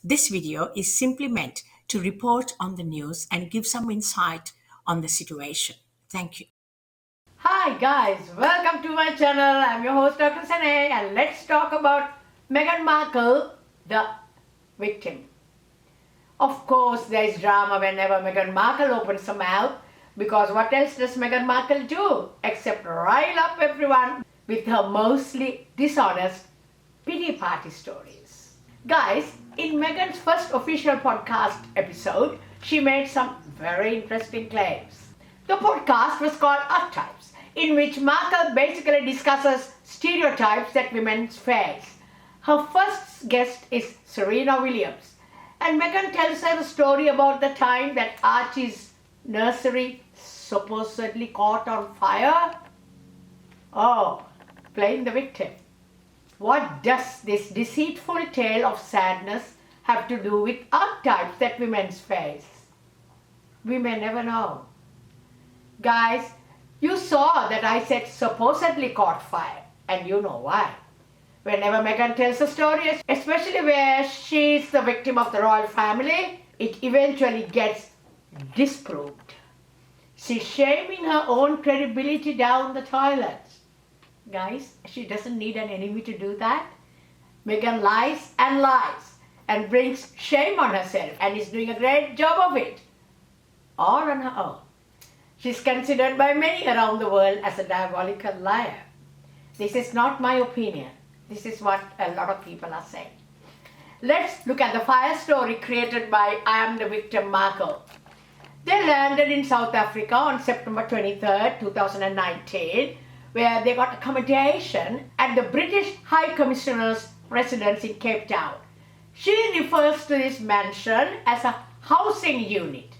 This video is simply meant to report on the news and give some insight on the situation. Thank you. Hi guys, welcome to my channel. I'm your host Dr. Sanay and let's talk about Meghan Markle, the victim. Of course, there is drama whenever Meghan Markle opens her mouth because what else does Meghan Markle do except rile up everyone with her mostly dishonest pity party stories. Guys, in Meghan's first official podcast episode, she made some very interesting claims. The podcast was called Archetypes, in which Markle basically discusses stereotypes that women face. Her first guest is Serena Williams, and Meghan tells her a story about the time that Archie's nursery supposedly caught on fire. Oh, playing the victim. What does this deceitful tale of sadness have to do with archetypes that women face? We may never know. Guys, you saw that I said supposedly caught fire, and you know why. Whenever Meghan tells a story, especially where she's the victim of the royal family, it eventually gets disproved. She's shaming her own credibility down the toilet. Guys, she doesn't need an enemy to do that. Meghan lies and brings shame on herself and is doing a great job of it, all on her own. She's considered by many around the world as a diabolical liar. This is not my opinion. This is what a lot of people are saying. Let's look at the fire story created by I Am the Victim Markle. They landed in South Africa on September 23rd, 2019, where they got accommodation at the British High Commissioner's residence in Cape Town. She refers to this mansion as a housing unit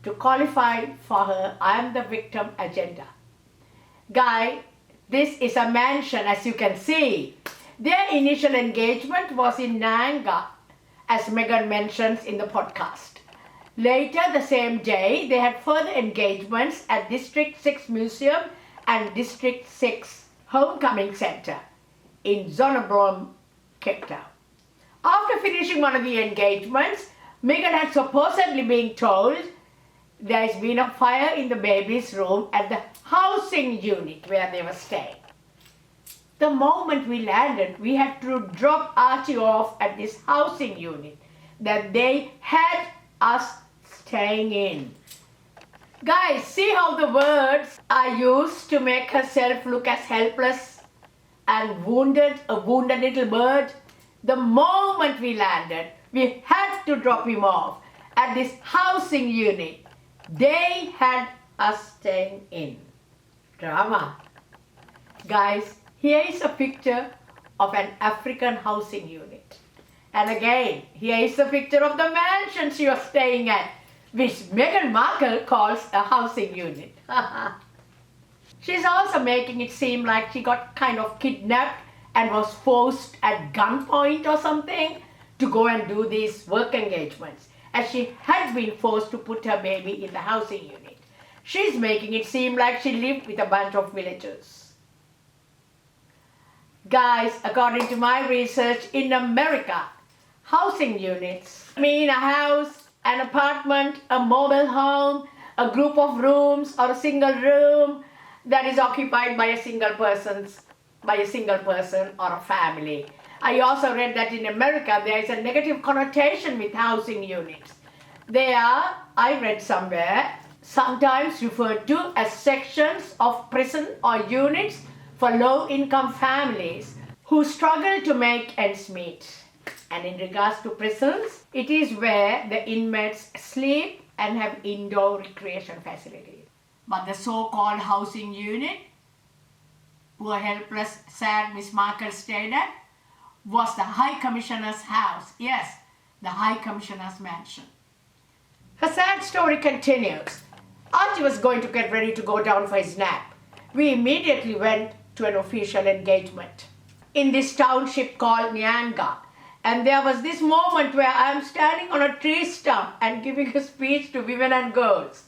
to qualify for her I am the victim agenda. Guy, this is a mansion, as you can see. Their initial engagement was in Nanga, as Meghan mentions in the podcast. Later the same day, they had further engagements at District 6 Museum and District 6 Homecoming Center in Zonneblom, Cape Town. After finishing one of the engagements, Meghan had supposedly been told there's been a fire in the baby's room at the housing unit where they were staying. The moment we landed, we had to drop Archie off at this housing unit that they had us staying in. Guys, see how the words are used to make herself look as helpless and wounded, a wounded little bird? The moment we landed, we had to drop him off at this housing unit they had us staying in. Drama. Guys, here is a picture of an African housing unit. And again, here is a picture of the mansion she was staying at, which Meghan Markle calls a housing unit. She's also making it seem like she got kind of kidnapped and was forced at gunpoint or something to go and do these work engagements, as she had been forced to put her baby in the housing unit. She's making it seem like she lived with a bunch of villagers. Guys, according to my research, in America, housing units mean a house, an apartment, a mobile home, a group of rooms, or a single room that is occupied by a single person or a family. I also read that in America there is a negative connotation with housing units. They are, I read somewhere, sometimes referred to as sections of prison or units for low-income families who struggle to make ends meet. And in regards to prisons, it is where the inmates sleep and have indoor recreation facilities. But the so-called housing unit, poor helpless, sad Miss Markle stayed at, was the High Commissioner's house. Yes, the High Commissioner's mansion. Her sad story continues. Archie was going to get ready to go down for his nap. We immediately went to an official engagement in this township called Nyanga. And there was this moment where I am standing on a tree stump and giving a speech to women and girls.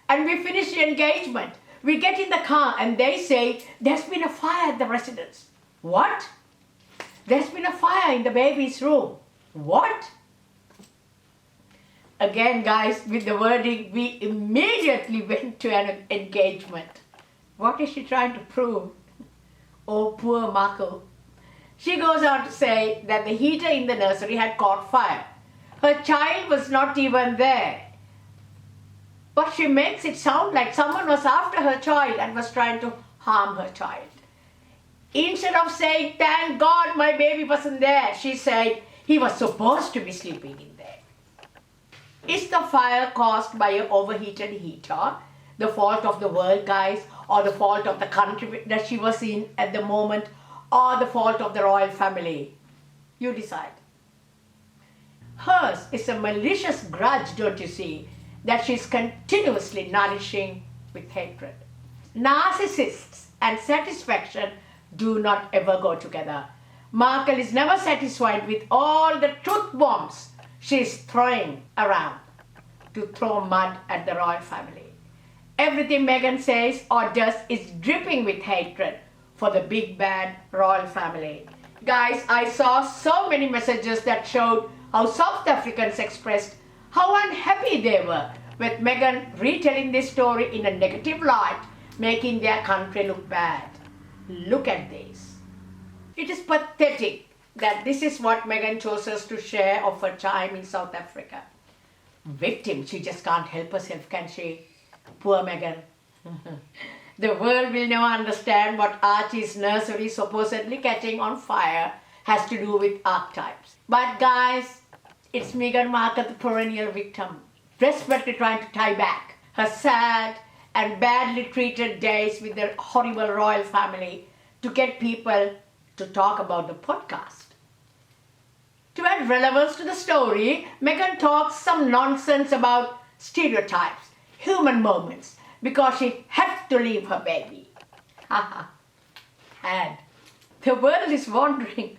And we finish the engagement. We get in the car and they say, there's been a fire at the residence. What? There's been a fire in the baby's room. What? Again, guys, with the verdict, we immediately went to an engagement. What is she trying to prove? Oh, poor Markle. She goes on to say that the heater in the nursery had caught fire. Her child was not even there. But she makes it sound like someone was after her child and was trying to harm her child. Instead of saying, thank God my baby wasn't there, she said he was supposed to be sleeping in there. Is the fire caused by an overheated heater the fault of the world, guys, or the fault of the country that she was in at the moment, or the fault of the royal family? You decide. Hers is a malicious grudge, don't you see, that she's continuously nourishing with hatred. Narcissists and satisfaction do not ever go together. Markle is never satisfied with all the truth bombs she's throwing around to throw mud at the royal family. Everything Meghan says or does is dripping with hatred for the big bad royal family. Guys, I saw so many messages that showed how South Africans expressed how unhappy they were with Meghan retelling this story in a negative light, making their country look bad. Look at this. It is pathetic that this is what Meghan chooses to share of her time in South Africa. Victim, she just can't help herself, can she? Poor Meghan. The world will never understand what Archie's nursery supposedly catching on fire has to do with archetypes. But guys, it's Meghan Markle, the perennial victim, desperately trying to tie back her sad and badly treated days with the horrible royal family to get people to talk about the podcast. To add relevance to the story, Meghan talks some nonsense about stereotypes, human moments, because she had to leave her baby. And the world is wondering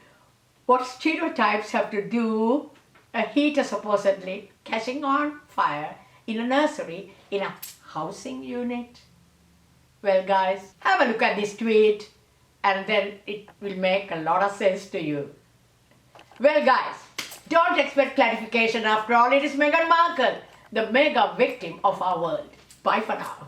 what stereotypes have to do a heater supposedly catching on fire in a nursery in a housing unit. Well, guys, have a look at this tweet and then it will make a lot of sense to you. Well, guys, don't expect clarification. After all, it is Meghan Markle, the mega victim of our world. Bye for now.